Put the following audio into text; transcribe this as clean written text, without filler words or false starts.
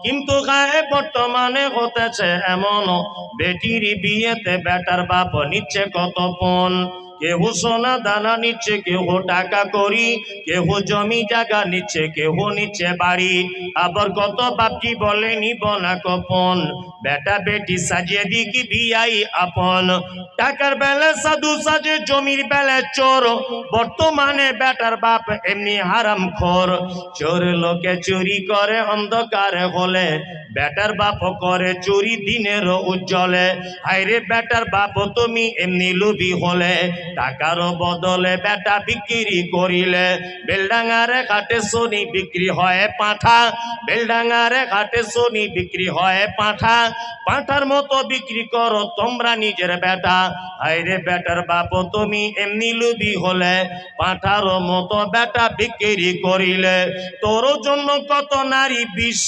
কিন্তু গায়ে বর্তমানে হতেছে এমন, বেটির বিয়েতে বেটার বাপ নিচ্ছে কত পণ। কেহ সোনা দানা নিচ্ছে, কেহ টাকা করি, কেহ জমি জায়গা নিচ্ছে, কেহ নিচ্ছে বাড়ি। আবার কত বাপজি বলে নিব না কপন, বেটা বেটি সাজিয়ে দিকি বিয়াই আপন। টাকার বেলা সাধু সাজে, জমির বেলা চোর, বর্তমানে বেটার বাপ এমনি হারাম খোর। চোর লোকে চুরি করে অন্ধকারে হলে, বেটার বাপ করে চুরি দিনের উজ্জ্বলে। হায়রে বেটার বাপ তুমি এমনি লোভী হলে, টাকার বদলে বেটা বিক্রি করিলে। বেলডাঙ্গারে ঘাটে শনি বিক্রি হয় পাঁঠা, বেলডাঙ্গারে ঘাটে শনি বিক্রি হয় পাঁঠা। পাঁঠার মতো বিক্রি করো তোমরা নিজের বেটা। হায়রে বেটার বাপ তুমি এমনি লোভী হলে, পাঁঠার মতো বেটা বিক্রি করিলে। তোর জন্য কত নারী বিষ